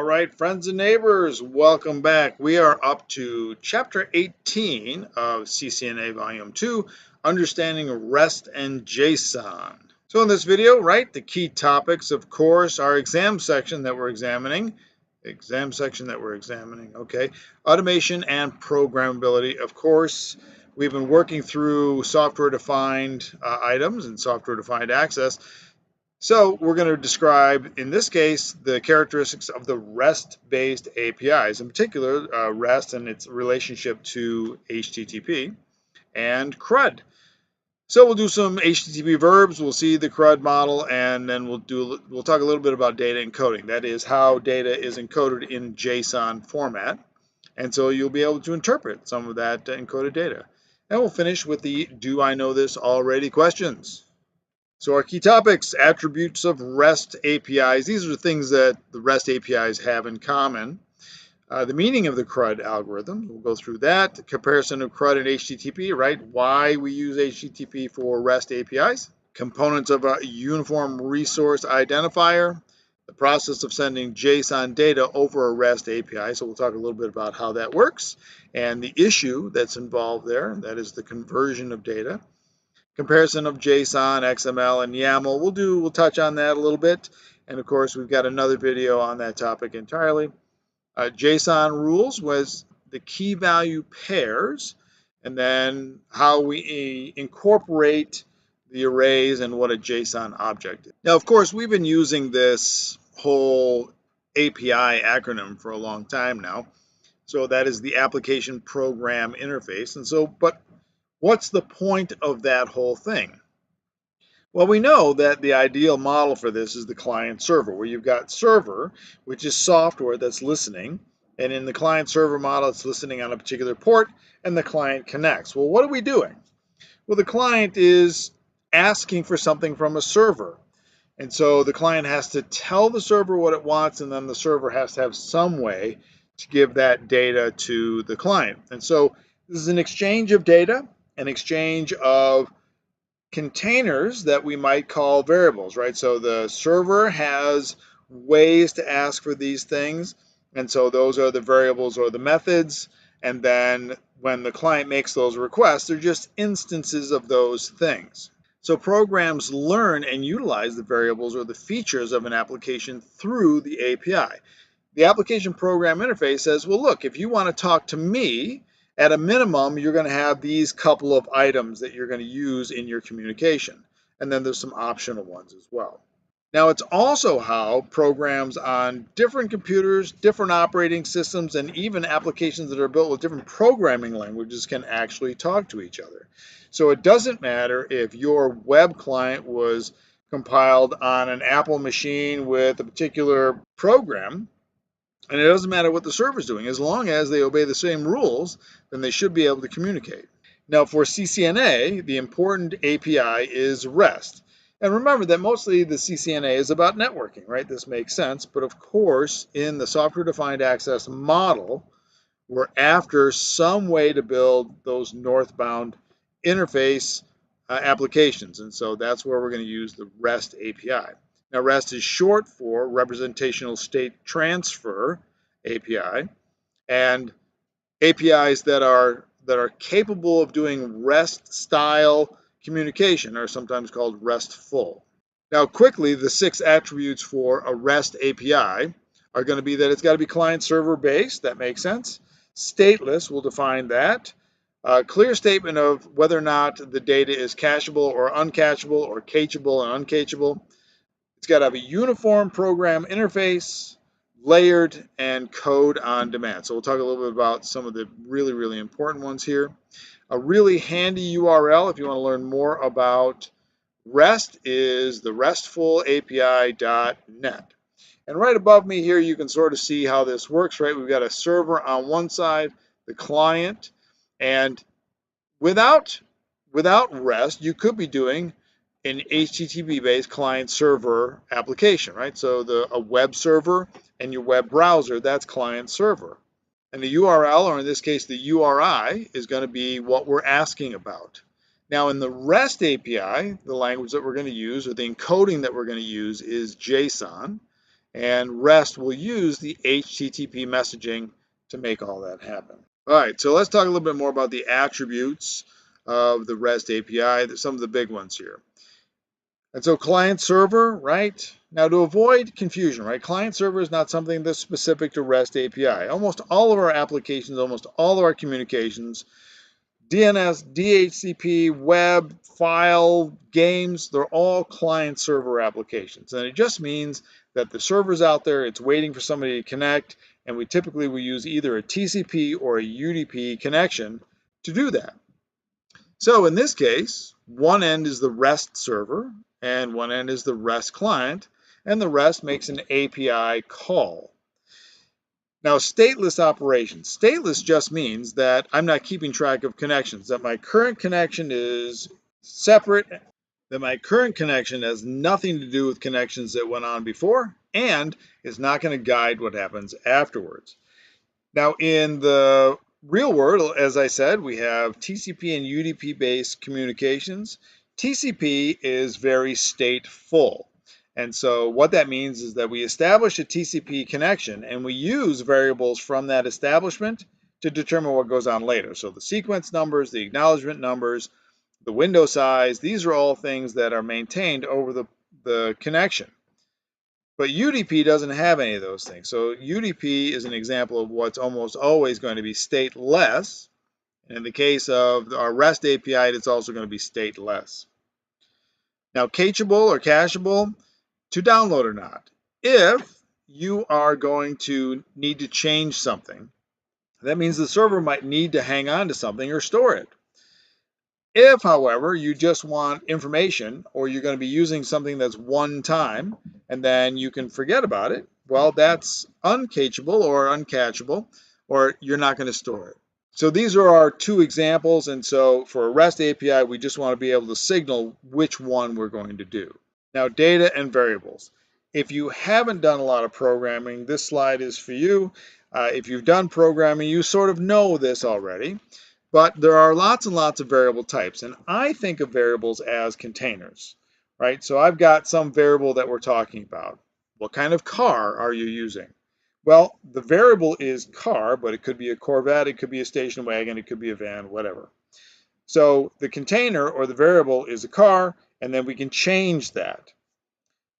right, friends and neighbors, welcome back. We are up to Chapter 18 of CCNA Volume 2, Understanding REST and JSON. So in this video, right, the key topics, of course, our exam section that we're examining. Okay. Automation and programmability, of course. We've been working through software-defined items and software-defined access. So we're going to describe, in this case, the characteristics of the REST-based APIs, in particular REST and its relationship to HTTP and CRUD. So we'll do some HTTP verbs, we'll see the CRUD model, and then we'll talk a little bit about data encoding. That is how data is encoded in JSON format. And so you'll be able to interpret some of that encoded data. And we'll finish with the "Do I know this already?" questions. So our key topics, attributes of REST APIs. These are the things that the REST APIs have in common. The meaning of the CRUD algorithm, we'll go through that. The comparison of CRUD and HTTP, right? Why we use HTTP for REST APIs. Components of a uniform resource identifier. The process of sending JSON data over a REST API. So we'll talk a little bit about how that works. And the issue that's involved there, that is the conversion of data. Comparison of JSON, XML, and YAML. We'll touch on that a little bit. And of course, we've got another video on that topic entirely. JSON rules was the key value pairs, and then how we incorporate the arrays and what a JSON object is. Now, of course, we've been using this whole API acronym for a long time now. So that is the application program interface. And so, but what's the point of that whole thing? Well, we know that the ideal model for this is the client server, where you've got server, which is software that's listening, and in the client server model, it's listening on a particular port, and the client connects. Well, what are we doing? Well, the client is asking for something from a server, and so the client has to tell the server what it wants, and then the server has to have some way to give that data to the client. And so this is an exchange of data, an exchange of containers that we might call variables, right? So the server has ways to ask for these things, and so those are the variables or the methods, and then when the client makes those requests, they're just instances of those things. So programs learn and utilize the variables or the features of an application through the API. The application program interface says, well, look, if you want to talk to me, at a minimum, you're going to have these couple of items that you're going to use in your communication. And then there's some optional ones as well. Now, it's also how programs on different computers, different operating systems, and even applications that are built with different programming languages can actually talk to each other. So it doesn't matter if your web client was compiled on an Apple machine with a particular program. And it doesn't matter what the server's doing. As long as they obey the same rules, then they should be able to communicate. Now, for CCNA, the important API is REST. And remember that mostly the CCNA is about networking, right? This makes sense. But of course, in the software-defined access model, we're after some way to build those northbound interface applications. And so that's where we're going to use the REST API. Now, REST is short for Representational State Transfer API, and APIs that are capable of doing REST-style communication are sometimes called RESTful. Now, quickly, the 6 attributes for a REST API are going to be that it's got to be client-server based. That makes sense. Stateless, we'll define that. A clear statement of whether or not the data is cacheable or uncacheable, or cacheable and uncacheable. It's got to have a uniform program interface, layered, and code on demand. So we'll talk a little bit about some of the really, really important ones here. A really handy URL if you want to learn more about REST is the restfulapi.net. And right above me here, you can sort of see how this works, right? We've got a server on one side, the client, and without REST, you could be doing an HTTP-based client-server application, right? So a web server and your web browser, that's client-server. And the URL, or in this case the URI, is going to be what we're asking about. Now in the REST API, the language that we're going to use, or the encoding that we're going to use, is JSON. and REST will use the HTTP messaging to make all that happen. All right, so let's talk a little bit more about the attributes of the REST API, some of the big ones here. And so client server, right? Now to avoid confusion, right? Client server is not something that's specific to REST API. Almost all of our applications, almost all of our communications, DNS, DHCP, web, file, games, they're all client server applications. And it just means that the server's out there, it's waiting for somebody to connect, and we typically will use either a TCP or a UDP connection to do that. So in this case, one end is the REST server, and one end is the REST client, and the REST makes an API call. Now, stateless operations. Stateless just means that I'm not keeping track of connections, that my current connection is separate, that my current connection has nothing to do with connections that went on before, and is not going to guide what happens afterwards. Now, in the real world, as I said, we have TCP and UDP-based communications. TCP is very stateful. And so what that means is that we establish a TCP connection and we use variables from that establishment to determine what goes on later. So the sequence numbers, the acknowledgement numbers, the window size, these are all things that are maintained over the connection. But UDP doesn't have any of those things. So UDP is an example of what's almost always going to be stateless. And in the case of our REST API, it's also going to be stateless. Now, cacheable or cacheable, to download or not. If you are going to need to change something, that means the server might need to hang on to something or store it. If, however, you just want information or you're going to be using something that's one time and then you can forget about it, well, that's uncacheable or uncatchable, or you're not going to store it. So these are our two examples, and so for a REST API, we just want to be able to signal which one we're going to do. Now, data and variables. If you haven't done a lot of programming, this slide is for you. If you've done programming, you sort of know this already. But there are lots and lots of variable types, and I think of variables as containers, right? So I've got some variable that we're talking about. What kind of car are you using? Well, the variable is car, but it could be a Corvette, it could be a station wagon, it could be a van, whatever. So the container or the variable is a car, and then we can change that.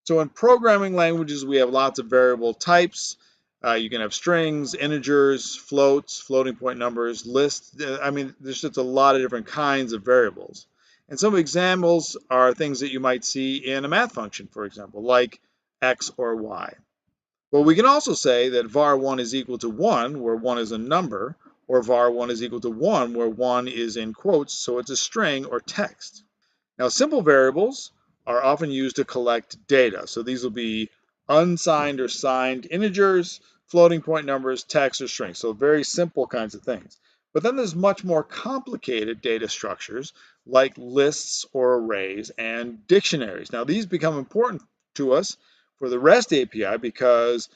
So in programming languages, we have lots of variable types. You can have strings, integers, floats, floating point numbers, lists. I mean, there's just a lot of different kinds of variables. And some examples are things that you might see in a math function, for example, like x or y. Well, we can also say that var1 is equal to 1, where 1 is a number, or var1 is equal to 1, where 1 is in quotes, so it's a string or text. Now, simple variables are often used to collect data. So these will be unsigned or signed integers, floating point numbers, text, or strings. So very simple kinds of things. But then there's much more complicated data structures like lists or arrays and dictionaries. Now these become important to us for the REST API because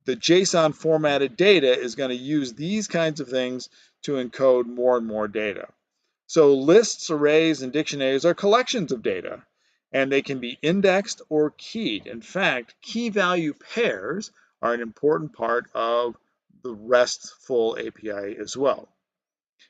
the JSON formatted data is going to use these kinds of things to encode more and more data. So lists, arrays, and dictionaries are collections of data, and they can be indexed or keyed. In fact, key value pairs are an important part of the RESTful API as well.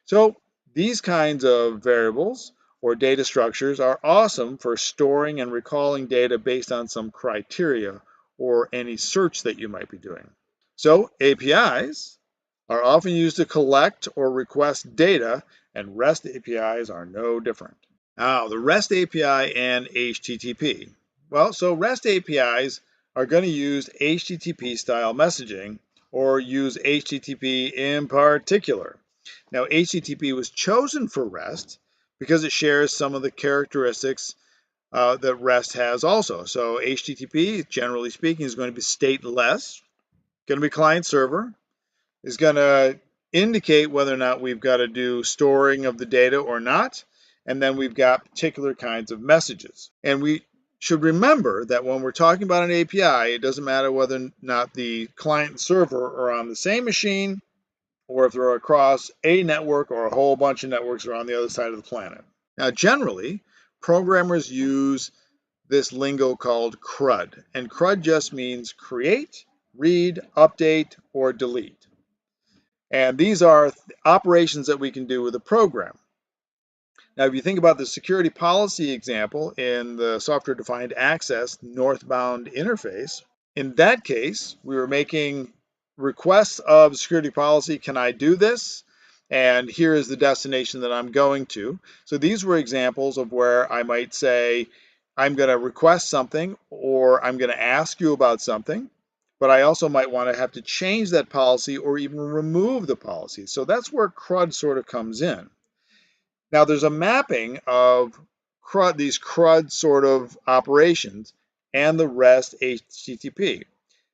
So these kinds of variables or data structures are awesome for storing and recalling data based on some criteria or any search that you might be doing. So APIs are often used to collect or request data, and REST APIs are no different. Now, the REST API and HTTP. Well, so REST APIs are going to use HTTP style messaging or use HTTP in particular. Now, HTTP was chosen for REST because it shares some of the characteristics that REST has also. So HTTP, generally speaking, is going to be stateless, going to be client server, is going to indicate whether or not we've got to do storing of the data or not. And then we've got particular kinds of messages. And we should remember that when we're talking about an API, it doesn't matter whether or not the client and server are on the same machine or if they're across a network or a whole bunch of networks are on the other side of the planet. Now, generally, programmers use this lingo called CRUD. And CRUD just means create, read, update, or delete. And these are operations that we can do with a program. Now, if you think about the security policy example in the software-defined access northbound interface, in that case, we were making requests of security policy. Can I do this? And here is the destination that I'm going to. So these were examples of where I might say, I'm going to request something, or I'm going to ask you about something, but I also might want to have to change that policy or even remove the policy. So that's where CRUD sort of comes in. Now there's a mapping of CRUD, these CRUD sort of operations, and the REST HTTP.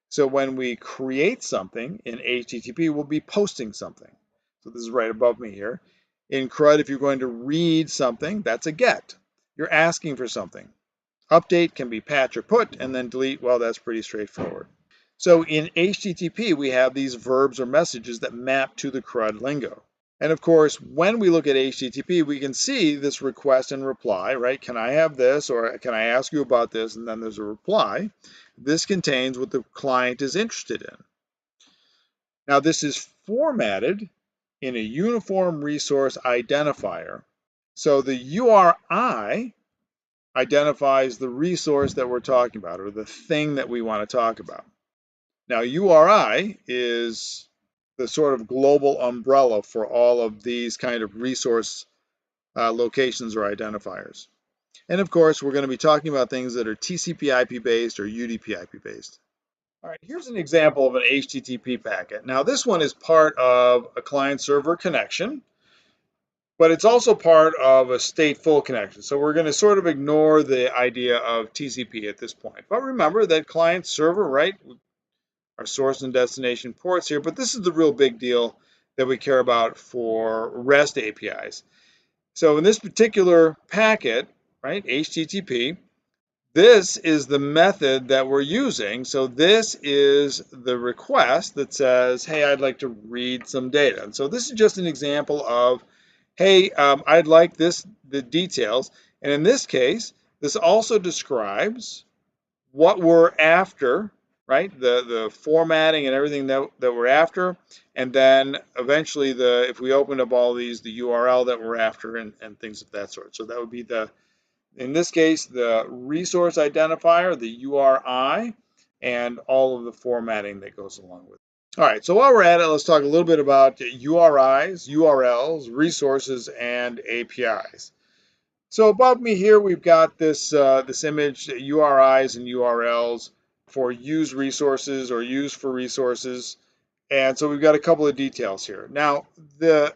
So when we create something in HTTP, we'll be posting something. So this is right above me here. In CRUD, if you're going to read something, that's a GET. You're asking for something. Update can be patch or put, and then delete, well, that's pretty straightforward. So in HTTP, we have these verbs or messages that map to the CRUD lingo. And of course, when we look at HTTP, we can see this request and reply, right? Can I have this, or can I ask you about this? And then there's a reply. This contains what the client is interested in. Now, this is formatted in a uniform resource identifier. So the URI identifies the resource that we're talking about, or the thing that we want to talk about. Now, URI is the sort of global umbrella for all of these kind of resource locations or identifiers. And of course, we're going to be talking about things that are TCP/IP based or UDP/IP based. All right, here's an example of an HTTP packet. Now, this one is part of a client-server connection, but it's also part of a stateful connection. So we're going to sort of ignore the idea of TCP at this point. But remember that client-server, right? Our source and destination ports here, but this is the real big deal that we care about for REST APIs. So in this particular packet, right, HTTP, this is the method that we're using. So this is the request that says, hey, I'd like to read some data. And so this is just an example of, hey, I'd like the details. And in this case, this also describes what we're after, right? The formatting and everything that we're after, and then eventually if we open up all these, the URL that we're after and things of that sort. So that would be in this case, the resource identifier, the URI, and all of the formatting that goes along with it. All right, so while we're at it, let's talk a little bit about URIs, URLs, resources, and APIs. So above me here, we've got this image, URIs and URLs for use resources or use for resources. And so we've got a couple of details here. Now, a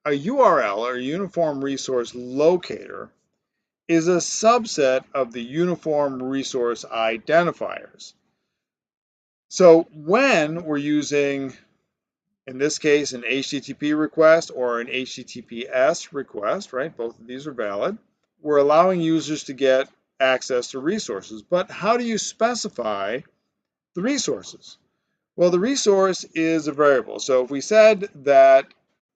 URL, or Uniform Resource Locator, is a subset of the Uniform Resource Identifiers. So when we're using, in this case, an HTTP request or an HTTPS request, right? Both of these are valid. We're allowing users to get access to resources. But how do you specify the resources? Well, the resource is a variable. So if we said that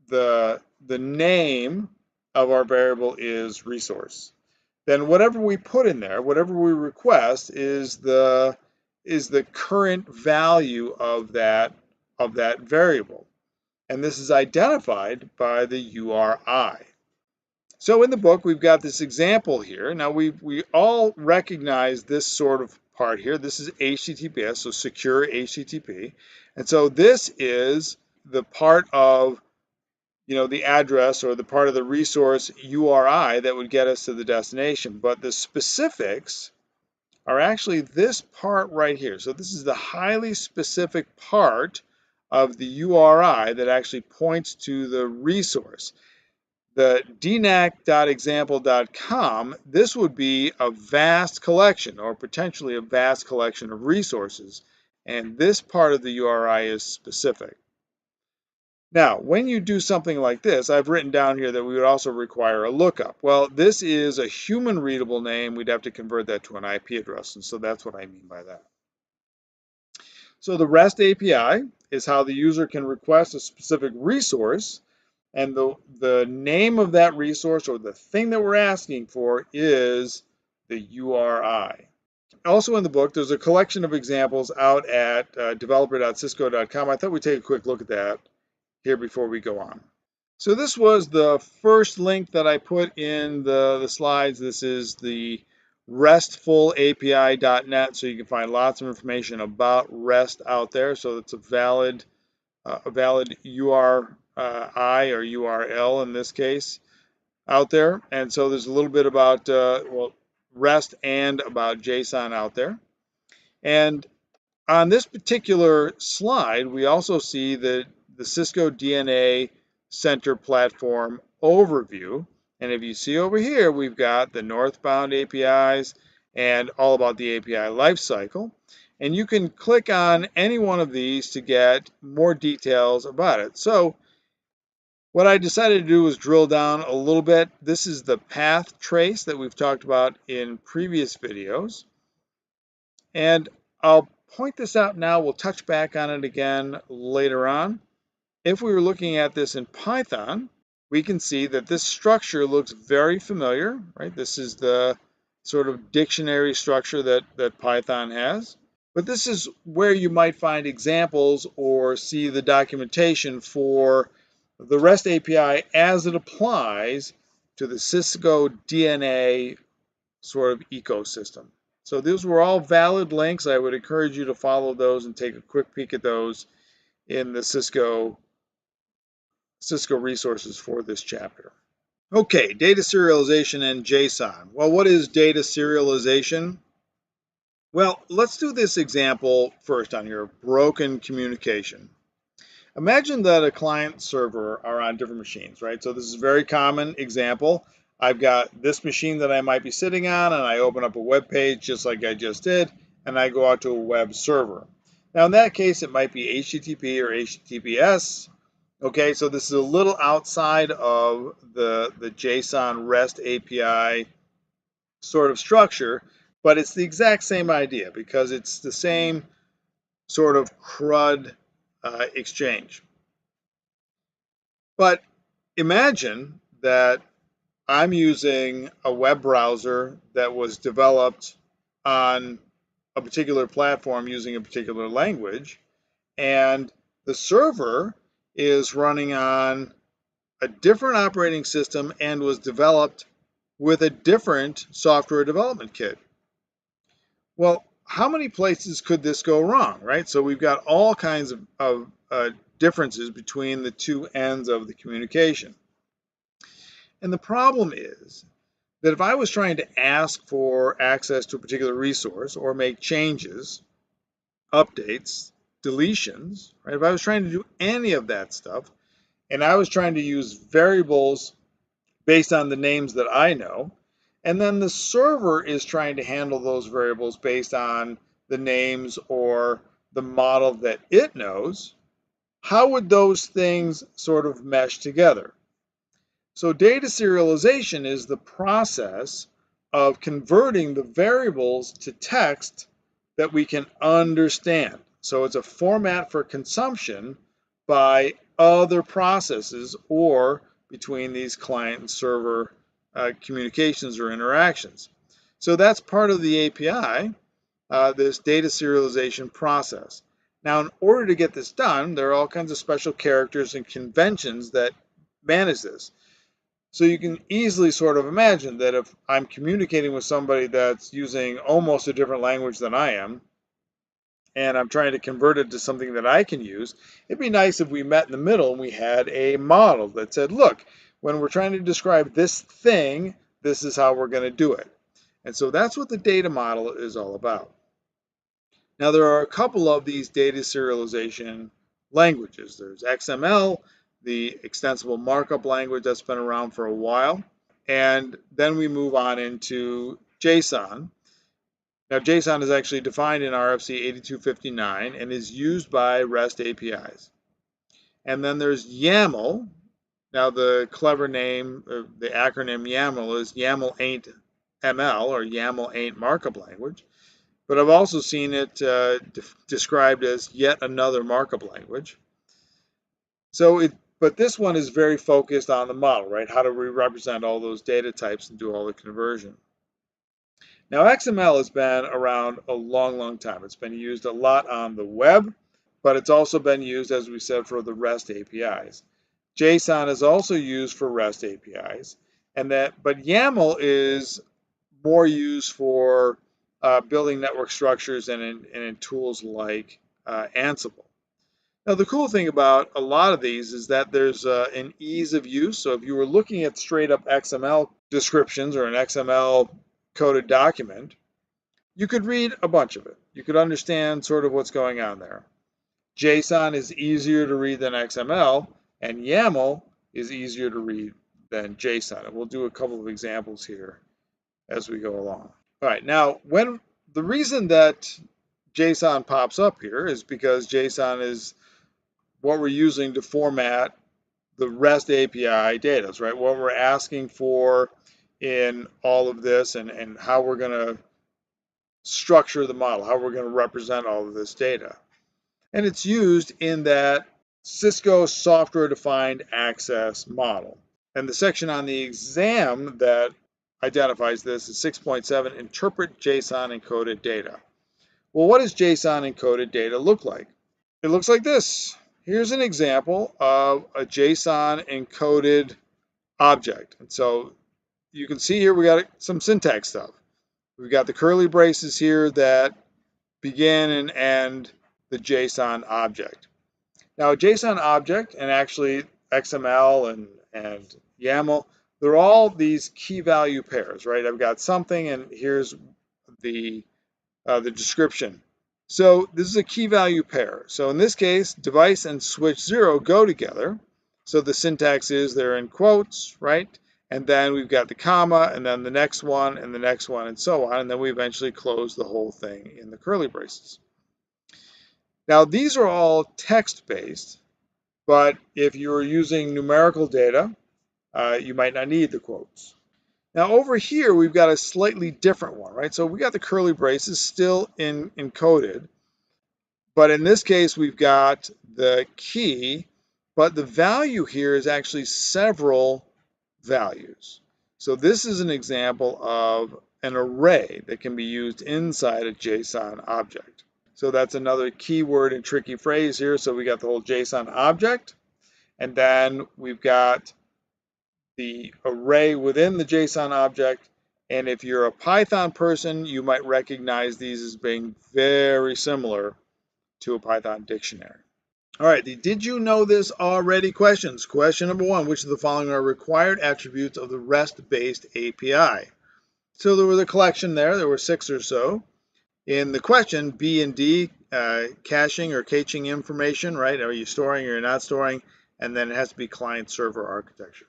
the name of our variable is resource, then whatever we put in there, whatever we request, is the current value of that variable. And this is identified by the URI. So in the book, we've got this example here. Now, we all recognize this sort of part here. This is HTTPS, so secure HTTP. And so this is the part of, the address or the part of the resource URI that would get us to the destination. But the specifics are actually this part right here. So this is the highly specific part of the URI that actually points to the resource. The dnac.example.com, this would be a vast collection or potentially a vast collection of resources. And this part of the URI is specific. Now, when you do something like this, I've written down here that we would also require a lookup. Well, this is a human readable name. We'd have to convert that to an IP address. And so that's what I mean by that. So the REST API is how the user can request a specific resource. And the name of that resource or the thing that we're asking for is the URI. Also in the book, there's a collection of examples out at developer.cisco.com. I thought we'd take a quick look at that here before we go on. So this was the first link that I put in the slides. This is the restfulapi.net, so you can find lots of information about REST out there. So it's a valid URI or URL in this case out there. And so there's a little bit about REST and about JSON out there. And on this particular slide, we also see the Cisco DNA Center platform overview. And if you see over here, we've got the northbound APIs and all about the API lifecycle. And you can click on any one of these to get more details about it. So what I decided to do was drill down a little bit. This is the path trace that we've talked about in previous videos. And I'll point this out now. We'll touch back on it again later on. If we were looking at this in Python, we can see that this structure looks very familiar, right? This is the sort of dictionary structure that Python has. But this is where you might find examples or see the documentation for the REST API as it applies to the Cisco DNA sort of ecosystem. So those were all valid links. I would encourage you to follow those and take a quick peek at those in the Cisco resources for this chapter. Okay, data serialization and JSON. Well, what is data serialization? Well, let's do this example first on your broken communication. Imagine that a client server are on different machines, right? So this is a very common example. I've got this machine that I might be sitting on, and I open up a web page just like I just did, and I go out to a web server. Now in that case, it might be HTTP or HTTPS. Okay, so this is a little outside of the JSON REST API sort of structure, but it's the exact same idea because it's the same sort of CRUD exchange. But imagine that I'm using a web browser that was developed on a particular platform using a particular language, and the server is running on a different operating system and was developed with a different software development kit. Well, how many places could this go wrong, right? So we've got all kinds of differences between the two ends of the communication. And the problem is that if I was trying to ask for access to a particular resource or make changes, updates, deletions, right? If I was trying to do any of that stuff, and I was trying to use variables based on the names that I know, and then the server is trying to handle those variables based on the names or the model that it knows, how would those things sort of mesh together? So data serialization is the process of converting the variables to text that we can understand. So it's a format for consumption by other processes or between these client and server communications or interactions. So that's part of the API, this data serialization process. Now, in order to get this done, there are all kinds of special characters and conventions that manage this. So you can easily sort of imagine that if I'm communicating with somebody that's using almost a different language than I am, and I'm trying to convert it to something that I can use, it'd be nice if we met in the middle and we had a model that said, look, when we're trying to describe this thing, this is how we're going to do it. And so that's what the data model is all about. Now, there are a couple of these data serialization languages. There's XML, the extensible markup language that's been around for a while. And then we move on into JSON. Now, JSON is actually defined in RFC 8259 and is used by REST APIs. And then there's YAML. Now, the clever name, the acronym YAML is YAML ain't ML or YAML ain't markup language. But I've also seen it described as yet another markup language. But this one is very focused on the model, right? How do we represent all those data types and do all the conversion? Now, XML has been around a long, long time. It's been used a lot on the web, but it's also been used, as we said, for the REST APIs. JSON is also used for REST APIs, but YAML is more used for building network structures and in tools like Ansible. Now, the cool thing about a lot of these is that there's an ease of use. So if you were looking at straight up XML descriptions or an XML coded document, you could read a bunch of it. You could understand sort of what's going on there. JSON is easier to read than XML, and YAML is easier to read than JSON. And we'll do a couple of examples here as we go along. All right, now the reason that JSON pops up here is because JSON is what we're using to format the REST API data, right? What we're asking for in all of this and how we're going to structure the model, how we're going to represent all of this data. And it's used in that Cisco software-defined access model. And the section on the exam that identifies this is 6.7, interpret JSON encoded data. Well, what does JSON encoded data look like? It looks like this. Here's an example of a JSON encoded object. And so you can see here we got some syntax stuff. We've got the curly braces here that begin and end the JSON object. Now, a JSON object, and actually XML and YAML, they're all these key value pairs, right? I've got something, and here's the description. So this is a key value pair. So in this case, device and switch 0 go together. So the syntax is they're in quotes, right? And then we've got the comma, and then the next one, and the next one, and so on. And then we eventually close the whole thing in the curly braces. Now, these are all text-based, but if you're using numerical data, you might not need the quotes. Now, over here, we've got a slightly different one, right? So we got the curly braces still encoded, but in this case, we've got the key, but the value here is actually several values. So this is an example of an array that can be used inside a JSON object. So that's another keyword and tricky phrase here. So we got the whole JSON object, and then we've got the array within the JSON object. And if you're a Python person, you might recognize these as being very similar to a Python dictionary. All right, the did you know this already questions. Question number 1, which of the following are required attributes of the REST-based API? So there was a collection there. There were 6 or so. In the question, B and D, caching or caching information, right? Are you storing or you're not storing? And then it has to be client-server architecture.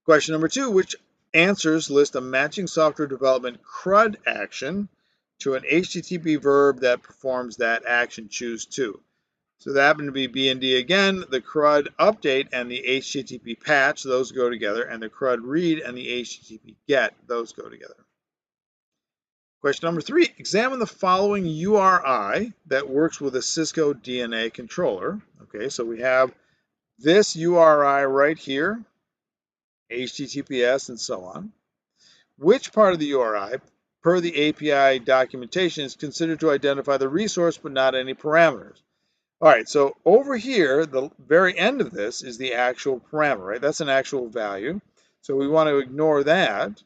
Question number 2, which answers list a matching software development CRUD action to an HTTP verb that performs that action? Choose 2. So that happened to be B and D again. The CRUD update and the HTTP patch, those go together, and the CRUD read and the HTTP get, those go together. Question number 3, examine the following URI that works with a Cisco DNA controller. Okay, so we have this URI right here, HTTPS and so on. Which part of the URI, per the API documentation, is considered to identify the resource but not any parameters? All right, so over here, the very end of this is the actual parameter, right? That's an actual value. So we want to ignore that.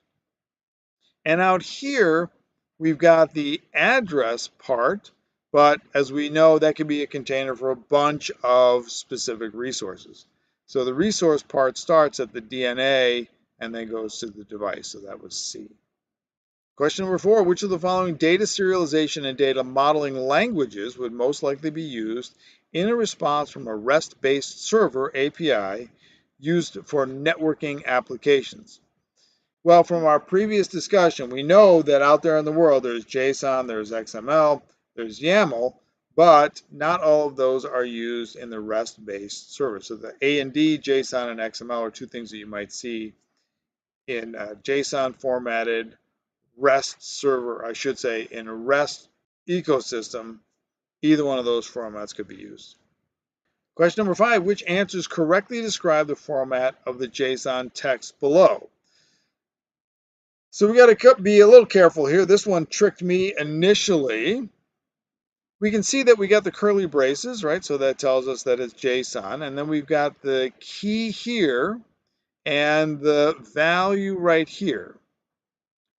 And out here, we've got the address part, but as we know, that could be a container for a bunch of specific resources. So the resource part starts at the DNA and then goes to the device. So that was C. Question number 4, which of the following data serialization and data modeling languages would most likely be used in a response from a REST-based server API used for networking applications? Well, from our previous discussion, we know that out there in the world, there's JSON, there's XML, there's YAML, but not all of those are used in the REST-based server. So the A and D, JSON, and XML are 2 things that you might see in JSON formatted REST server, I should say, in a REST ecosystem. Either one of those formats could be used. Question number 5, which answers correctly describe the format of the JSON text below? So we got to be a little careful here. This one tricked me initially. We can see that we got the curly braces, right? So that tells us that it's JSON. And then we've got the key here and the value right here.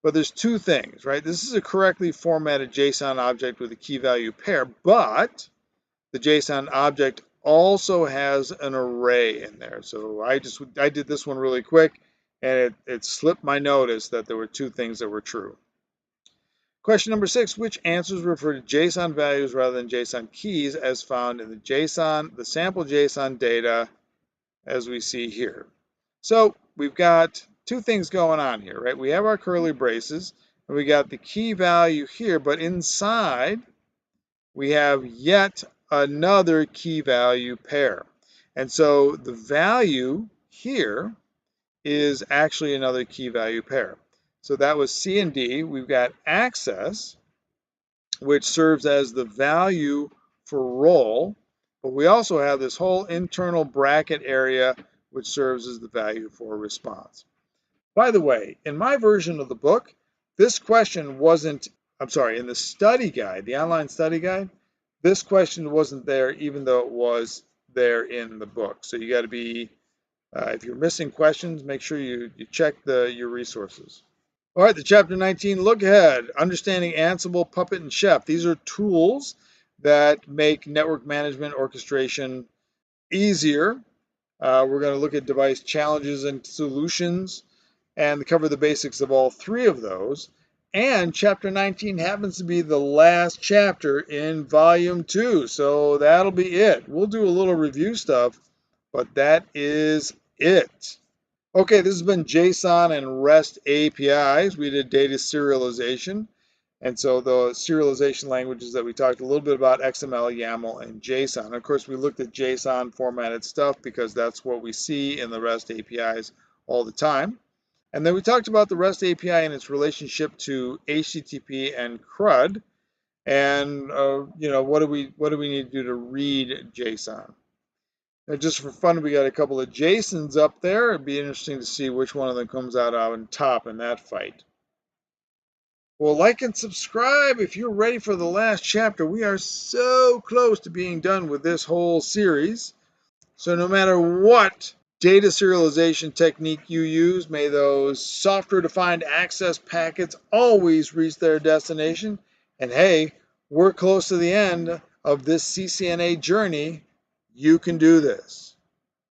But there's two things, right? This is a correctly formatted JSON object with a key value pair, but the JSON object also has an array in there. So I did this one really quick, and it slipped my notice that there were two things that were true. Question number 6, which answers refer to JSON values rather than JSON keys as found in the sample JSON data as we see here? So we've got two things going on here, right? We have our curly braces, and we got the key value here, but inside we have yet another key value pair. And so the value here is actually another key value pair. So that was C and D. We've got access, which serves as the value for role, but we also have this whole internal bracket area, which serves as the value for response. By the way, in my version of the book, this question wasn't, in the study guide, the online study guide, this question wasn't there, even though it was there in the book. So you got to be, if you're missing questions, make sure you check your resources. All right, the chapter 19 look ahead, understanding Ansible, Puppet, and Chef. These are tools that make network management orchestration easier. We're going to look at device challenges and solutions and cover the basics of all three of those. And chapter 19 happens to be the last chapter in volume 2, so that'll be it. We'll do a little review stuff, but that is it. Okay, this has been JSON and REST APIs. We did data serialization. And so the serialization languages that we talked a little bit about, XML, YAML, and JSON. Of course, we looked at JSON formatted stuff because that's what we see in the REST APIs all the time. And then we talked about the REST API and its relationship to HTTP and CRUD. And, what do we need to do to read JSON? And just for fun, we got a couple of JSONs up there. It'd be interesting to see which one of them comes out on top in that fight. Well, like and subscribe if you're ready for the last chapter. We are so close to being done with this whole series. So no matter what data serialization technique you use, may those software-defined access packets always reach their destination. And hey, we're close to the end of this CCNA journey. You can do this.